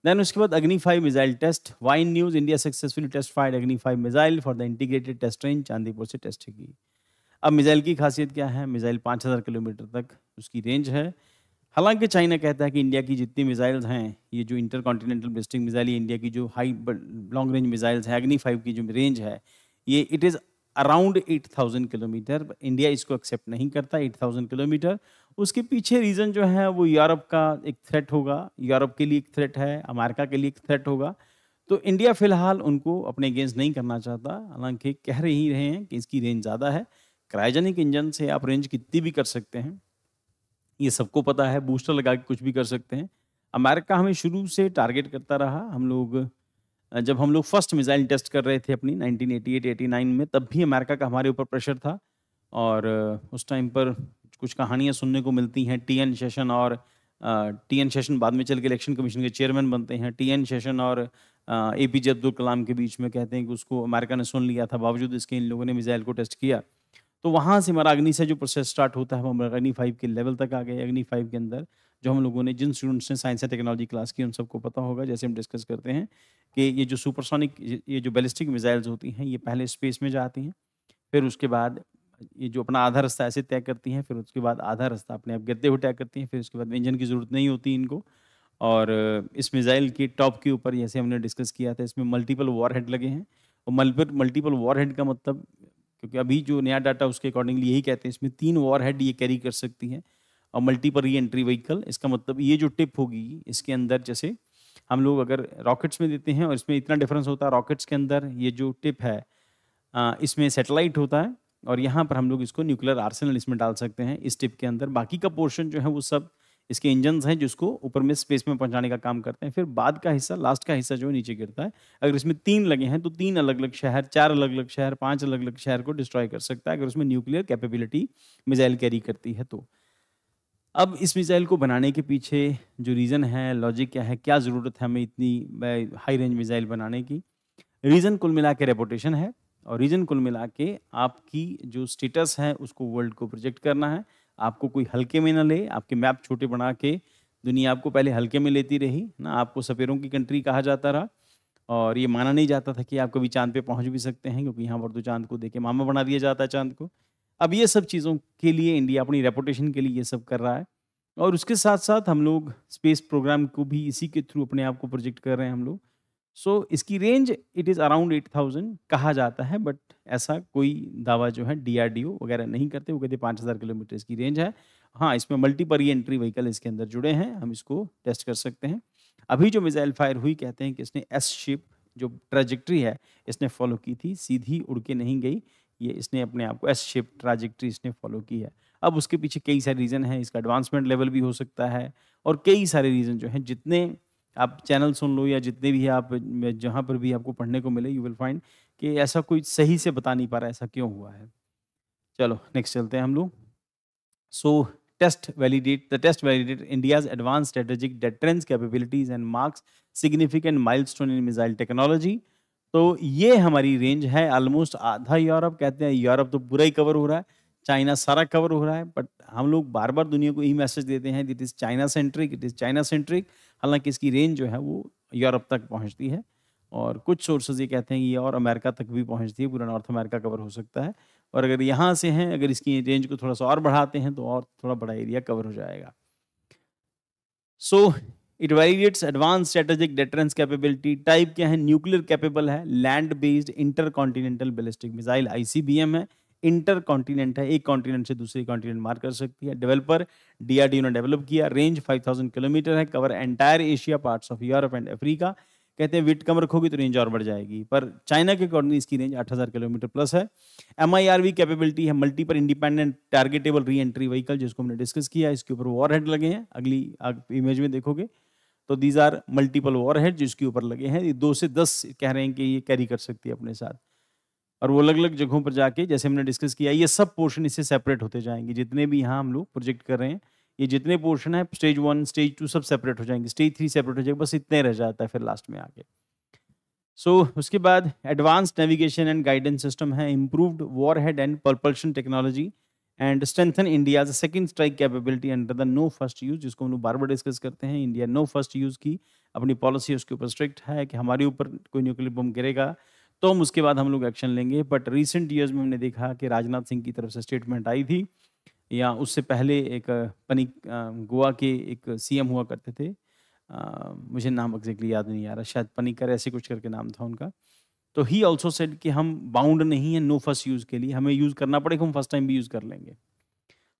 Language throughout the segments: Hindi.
देन उसके बाद Agni 5 missile test. Why in news, India successfully test fired Agni 5 missile for the integrated test range, Chandipur से टेस्ट की। अब मिसाइल की खासियत क्या है? मिसाइल 5000 किलोमीटर तक उसकी रेंज है। हालांकि चाइना कहता है कि इंडिया की जितनी मिसाइल्स हैं, ये जो इंटर कॉन्टिनेंटल बैलिस्टिक मिसाइल, ये इंडिया की जो हाई लॉन्ग रेंज मिसाइल्स हैं, अग्नि 5 की जो रेंज है, ये it is around 8000 kilometre. India इसको एक्सेप्ट नहीं करता 8000 किलोमीटर। उसके पीछे रीज़न जो है वो यूरोप का एक थ्रेट होगा, यूरोप के लिए एक थ्रेट है, अमेरिका के लिए एक थ्रेट होगा। तो इंडिया फ़िलहाल उनको अपने अगेंस्ट नहीं करना चाहता, हालांकि कह ही रहे हैं कि इसकी रेंज ज़्यादा है। क्रायोजेनिक इंजन से आप रेंज कितनी भी कर सकते हैं, ये सबको पता है, बूस्टर लगा के कुछ भी कर सकते हैं। अमेरिका हमें शुरू से टारगेट करता रहा। हम लोग जब हम लोग फर्स्ट मिसाइल टेस्ट कर रहे थे अपनी 1988-89 में, तब भी अमेरिका का हमारे ऊपर प्रेशर था। और उस टाइम पर कुछ कहानियाँ सुनने को मिलती हैं। टीएन शेषन और टीएन शेषन बाद में चल के इलेक्शन कमीशन के चेयरमैन बनते हैं। टीएन शेषन और एपीजे अब्दुल कलाम के बीच में कहते हैं कि उसको अमेरिका ने सुन लिया था, बावजूद इसके इन लोगों ने मिसाइल को टेस्ट किया। तो वहाँ से हमारा अग्नि से जो प्रोसेस स्टार्ट होता है, हम अग्नि 5 के लेवल तक आ गए। अग्नि 5 के अंदर जो हम लोगों ने, जिन स्टूडेंट्स ने साइंस एंड टेक्नोलॉजी क्लास की, उन सबको पता होगा, जैसे हम डिस्कस करते हैं कि ये जो सुपरसोनिक, ये जो बैलिस्टिक मिसाइल्स होती हैं, ये पहले स्पेस में जाती हैं, फिर उसके बाद ये जो अपना आधा रास्ता ऐसे तय करती हैं, फिर उसके बाद आधा रास्ता अपने आप गिरते हुए तय करती हैं, फिर उसके बाद इंजन की ज़रूरत नहीं होती इनको। और इस मिसाइल के टॉप के ऊपर, जैसे हमने डिस्कस किया था, इसमें मल्टीपल वॉरहेड लगे हैं। और मल्टीपल वॉरहेड का मतलब, क्योंकि अभी जो नया डाटा उसके अकॉर्डिंगली यही कहते हैं, इसमें 3 वॉरहेड ये कैरी कर सकती हैं। और मल्टीपल री एंट्री व्हीकल, इसका मतलब ये जो टिप होगी इसके अंदर, जैसे हम लोग अगर रॉकेट्स में देते हैं, और इसमें इतना डिफरेंस होता है, रॉकेट्स के अंदर ये जो टिप है, इसमें सैटेलाइट होता है, और यहाँ पर हम लोग इसको न्यूक्लियर आर्सेनल इसमें डाल सकते हैं इस टिप के अंदर। बाकी का पोर्शन जो है वो सब इसके इंजन्स हैं, जिसको ऊपर में स्पेस में पहुंचाने का काम करते हैं। फिर बाद का हिस्सा, लास्ट का हिस्सा जो है नीचे गिरता है। अगर इसमें 3 लगे हैं तो 3 अलग-अलग शहर, 4 अलग-अलग शहर, 5 अलग-अलग शहर को डिस्ट्रॉय कर सकता है, अगर उसमें न्यूक्लियर कैपेबिलिटी मिसाइल कैरी करती है तो। अब इस मिसाइल को बनाने के पीछे जो रीज़न है, लॉजिक क्या है, क्या ज़रूरत है हमें इतनी हाई रेंज मिसाइल बनाने की? रीज़न कुल मिला के रेपुटेशन है, और रीज़न कुल मिला के आपकी जो स्टेटस है उसको वर्ल्ड को प्रोजेक्ट करना है। आपको कोई हल्के में ना ले, आपके मैप छोटे बना के दुनिया आपको पहले हल्के में लेती रही ना, आपको सपेरों की कंट्री कहा जाता रहा, और ये माना नहीं जाता था कि आप कभी चाँद पे पहुँच भी सकते हैं, क्योंकि यहाँ पर तो चाँद को देख के मामा बना दिया जाता है चाँद को। अब ये सब चीज़ों के लिए इंडिया अपनी रेपुटेशन के लिए ये सब कर रहा है, और उसके साथ-साथ हम लोग स्पेस प्रोग्राम को भी इसी के थ्रू अपने आप को प्रोजेक्ट कर रहे हैं हम लोग। सो इसकी रेंज इट इज़ अराउंड 8000 कहा जाता है, बट ऐसा कोई दावा जो है डीआरडीओ वगैरह नहीं करते। वो कहते हैं 5000 किलोमीटर इसकी रेंज है। हाँ, इसमें मल्टीपल री एंट्री व्हीकल इसके अंदर जुड़े हैं, हम इसको टेस्ट कर सकते हैं। अभी जो मिसाइल फायर हुई, कहते हैं कि इसने एस शेप जो ट्रैजेक्टरी है इसने फॉलो की थी, सीधी उड़ के नहीं गई। ये इसने अपने आप को एस शेप ट्रैजेक्टरी इसने फॉलो की है। अब उसके पीछे कई सारे रीज़न हैं, इसका एडवांसमेंट लेवल भी हो सकता है, और कई सारे रीज़न जो हैं, जितने आप चैनल सुन लो या जितने भी आप जहाँ पर भी आपको पढ़ने को मिले, यू विल फाइंड कि ऐसा कोई सही से बता नहीं पा रहा है ऐसा क्यों हुआ है। चलो नेक्स्ट चलते हैं हम लोग। So test validate India's advance strategic defence capabilities and marks significant milestone in missile technology. तो ये हमारी रेंज है ऑलमोस्ट आधा यूरोप, कहते हैं यूरोप तो पूरा ही कवर हो रहा है, चाइना सारा कवर हो रहा है, बट हम लोग बार बार दुनिया को यही मैसेज देते हैं, it is China centric, it is China centric. हालांकि इसकी रेंज जो है वो यूरोप तक पहुंचती है, और कुछ सोर्सेज ये कहते हैं कि ये और अमेरिका तक भी पहुंचती है, पूरा नॉर्थ अमेरिका कवर हो सकता है। और अगर यहाँ से हैं, अगर इसकी रेंज को थोड़ा सा और बढ़ाते हैं तो और थोड़ा बड़ा एरिया कवर हो जाएगा। So it validates advance strategic defence capability. Type क्या है? न्यूक्लियर कैपेबल है, land based inter continental ballistic missile, ICBM है, इंटर कॉन्टिनेंट है, एक कॉन्टिनेंट से दूसरे कॉन्टिनेंट मार कर सकती है। डेवलपर डीआरडीओ ने डेवलप किया। रेंज 5000 किलोमीटर है, cover entire Asia, parts of Europe and Africa. कहते हैं वेट कम रखोगे तो रेंज और बढ़ जाएगी, पर चाइना के अकॉर्डिंग इसकी रेंज 8000 किलोमीटर प्लस है। MIRV कैपेबिलिटी है, multiple independent targetable re entry vehicle, जिसको हमने डिस्कस किया। इसके ऊपर वॉरहेड लगे हैं, अगली आप इमेज में देखोगे तो दीज आर मल्टीपल वॉरहेड जिसके ऊपर लगे हैं। ये 2 से 10 कह रहे हैं कि ये कैरी कर सकती है अपने साथ, और वो अलग अलग जगहों पर जाके, जैसे हमने डिस्कस किया, ये सब पोर्शन इससे सेपरेट होते जाएंगे। जितने भी यहाँ हम लोग प्रोजेक्ट कर रहे हैं, ये जितने पोर्शन है, स्टेज 1 स्टेज 2 सब सेपरेट हो जाएंगे, स्टेज 3 सेपरेट हो जाएगा, बस इतने रह जाता है फिर लास्ट में आके। उसके बाद advance navigation and guidance system है, improved warhead and propulsion technology and strengthen India second strike capability under the no first use, जिसको हम लोग बार बार डिस्कस करते हैं। इंडिया नो फर्स्ट यूज की अपनी पॉलिसी उसके ऊपर स्ट्रिक्ट है कि हमारे ऊपर कोई न्यूक्लियर बम गिरेगा तो हम उसके बाद हम लोग एक्शन लेंगे। बट रिसेंट ईयर्स में हमने देखा कि राजनाथ सिंह की तरफ से स्टेटमेंट आई थी, या उससे पहले एक गोवा के एक सीएम हुआ करते थे, मुझे नाम एग्जैक्टली याद नहीं आ रहा, शायद पनिकर ऐसे कुछ करके नाम था उनका। तो ही ऑल्सो सेड कि हम बाउंड नहीं है नो फर्स्ट यूज़ के लिए, हमें यूज़ करना पड़ेगा हम फर्स्ट टाइम भी यूज़ कर लेंगे।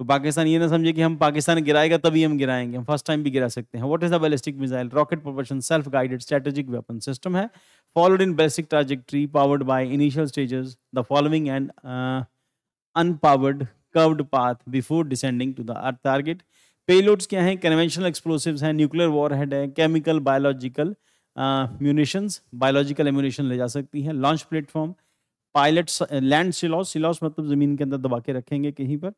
तो पाकिस्तान ये ना समझे कि हम पाकिस्तान गिराएगा तभी हम गिराएंगे, हम फर्स्ट टाइम भी गिरा सकते हैं। What is the ballistic missile? Rocket propulsion self guided strategic weapon system है, followed in ballistic trajectory, powered by initial stages the following and unpowered curved path before descending to the earth target. Payloads क्या हैं? कन्वेंशनल एक्सप्लोसिव्स हैं, न्यूक्लियर वॉरहेड है, chemical biological munitions, biological ammunition ले जा सकती है। Launch platform, pilot land silos, silos मतलब जमीन के अंदर दबा के रखेंगे कहीं पर।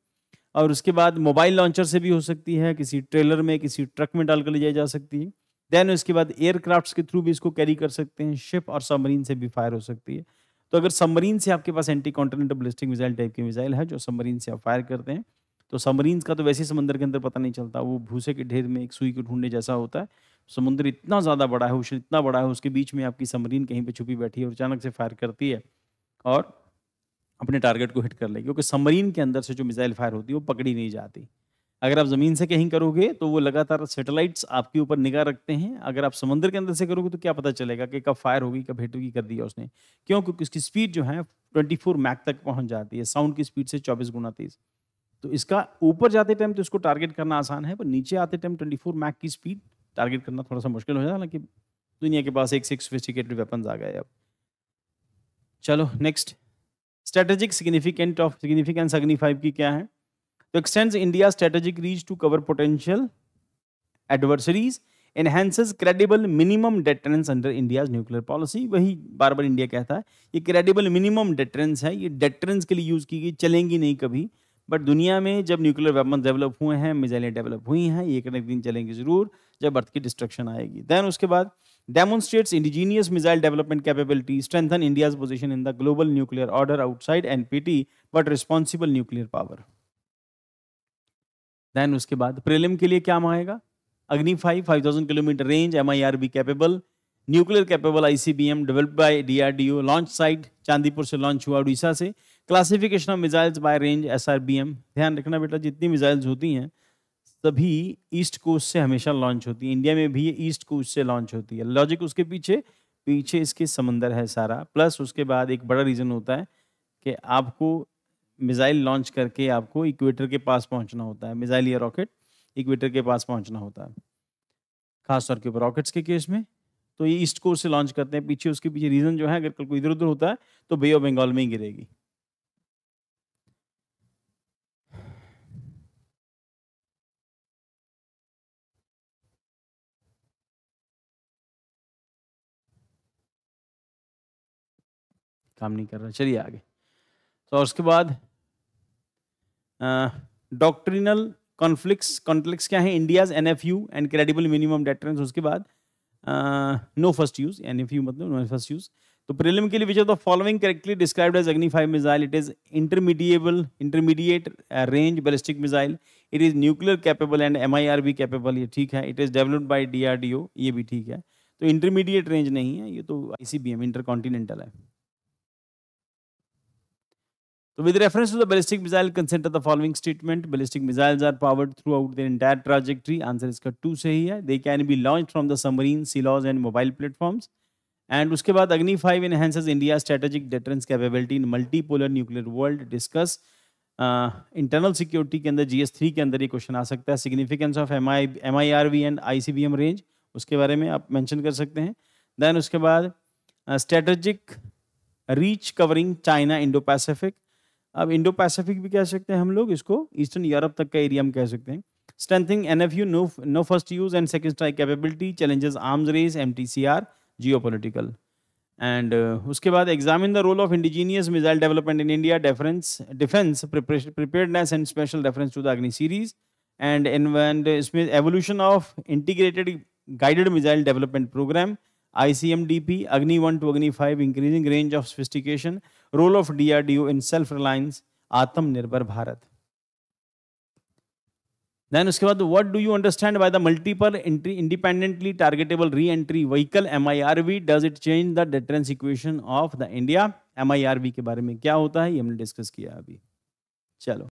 और उसके बाद मोबाइल लॉन्चर से भी हो सकती है, किसी ट्रेलर में किसी ट्रक में डालकर ले जाई जा सकती है। देन उसके बाद एयरक्राफ्ट्स के थ्रू भी इसको कैरी कर सकते हैं, शिप और सबमरीन से भी फायर हो सकती है। तो अगर सबमरीन से आपके पास anti continental ballistic missile type की मिसाइल है जो सबमरीन से आप फायर करते हैं, तो सबमरीन का तो वैसे ही समंदर के अंदर पता नहीं चलता, वो भूसे के ढेर में एक सुई को ढूंढने जैसा होता है। समुद्र इतना ज़्यादा बड़ा है, ओशन इतना बड़ा है, उसके बीच में आपकी सबमरीन कहीं पे छुपी बैठी है और अचानक से फायर करती है और अपने टारगेट को हिट कर लेगी, क्योंकि सबमरीन के अंदर से जो मिसाइल फायर होती है वो पकड़ी नहीं जाती। अगर आप ज़मीन से कहीं करोगे तो वो लगातार सैटेलाइट्स आपके ऊपर निगाह रखते हैं, अगर आप समुद्र के अंदर से करोगे तो क्या पता चलेगा कि कब फायर होगी, कब हिट होगी, कर दिया उसने। क्यों? क्योंकि उसकी स्पीड जो है 24 मैक तक पहुंच जाती है, साउंड की स्पीड से 24 गुना तेज। तो इसका ऊपर जाते टाइम तो इसको टारगेट करना आसान है, पर नीचे आते टाइम 24 मैक की स्पीड टारगेट करना थोड़ा सा मुश्किल हो जाए। हालांकि दुनिया के पास एक से एक सोफिस्टिकेटेड वेपन्स आ गए अब। चलो नेक्स्ट, स्ट्रेटेजिक सिग्निफिकेंस अग्नि 5 की क्या है? तो extends India strategic reach to cover potential adversaries, enhances credible minimum deterrence under India's nuclear policy. वही बार बार इंडिया कहता है ये क्रेडिबल मिनिमम डेटरेंस है, ये डेटरेंस के लिए यूज की गई, चलेंगी नहीं कभी। बट दुनिया में जब न्यूक्लियर वेपन डेवलप हुए हैं, मिसाइलें डेवलप हुई हैं, ये एक न एक दिन चलेंगी जरूर जब अर्थ की डिस्ट्रक्शन आएगी। देन उसके बाद demonstrates indigenous missile development capability, strengthen India's position in the global nuclear order outside NPT but responsible nuclear power. Then उसके बाद प्रीलिम के लिए क्या मांगेगा? Agni 5 5000 kilometre range, MIRV capable, nuclear capable ICBM developed by DRDO, launch site Chandipur से लॉन्च हुआ उड़ीसा से, classification of missiles by range SRBM। ध्यान रखना बेटा, जितनी मिसाइल्स होती हैं सभी ईस्ट कोस्ट से हमेशा लॉन्च होती है, इंडिया में भी ये ईस्ट कोस्ट से लॉन्च होती है। लॉजिक उसके पीछे पीछे इसके समंदर है सारा, प्लस उसके बाद एक बड़ा रीज़न होता है कि आपको मिसाइल लॉन्च करके आपको इक्वेटर के पास पहुंचना होता है, मिसाइल या रॉकेट इक्वेटर के पास पहुंचना होता है, खासतौर के ऊपर रॉकेट्स के केस में। तो ये ईस्ट कोस्ट से लॉन्च करते हैं, पीछे उसके पीछे रीज़न जो है, अगर कल कोई इधर उधर होता है तो बे ऑफ बंगाल में ही गिरेगी। काम नहीं कर रहा, चलिए आगे। तो उसके बाद डॉक्ट्रिनल कॉन्फ्लिक्ट्स क्या है? India's NFU and credible minimum deterrence. उसके बाद नो फर्स्ट यूज, NFU मतलब नो फर्स्ट यूज। तो प्रीलिम के लिए which of the following correctly described as Agni 5 missile? It is intermediate range ballistic missile, it is nuclear capable and MIRV capable, ये ठीक है। It is developed by DRDO, ये भी ठीक है। तो इंटरमीडिएट रेंज नहीं है, ये तो ICBM इंटरकॉन्टिनेंटल है। So with reference to the ballistic missile, consider the following statement. Ballistic missiles are powered throughout their entire trajectory. Answer इसका 2 सही है. They can be launched from the submarine, silos and mobile platforms. And उसके बाद Agni 5 enhances India's strategic deterrence capability in multipolar nuclear world. Discuss internal security के अंदर GS3 के अंदर ये क्वेश्चन आ सकता है। Significance of MIRV and ICBM range, उसके बारे में आप मेंशन कर सकते हैं। देन उसके बाद strategic reach covering China Indo Pacific. अब इंडो पैसिफिक भी कह सकते हैं हम लोग इसको, ईस्टर्न यूरोप तक का एरिया हम कह सकते हैं। Strengthening NFU no first use and second strike capability, challenges arms race, MTCR, geopolitical. And उसके बाद examine the role of indigenous missile development in India, defence preparedness and special reference to the Agni series. एंड इसमें evolution of integrated guided missile development programme, ICMDP, Agni 1 to Agni 5, increasing range of sophistication, role of DRDO in self-reliance, Atmanirbhar Bharat. Then उसके बाद what do you understand by the multiple independently targetable re entry vehicle MIRV, does it change the deterrence equation of the India? MIRV के बारे में क्या होता है ये हमने डिस्कस किया अभी। चलो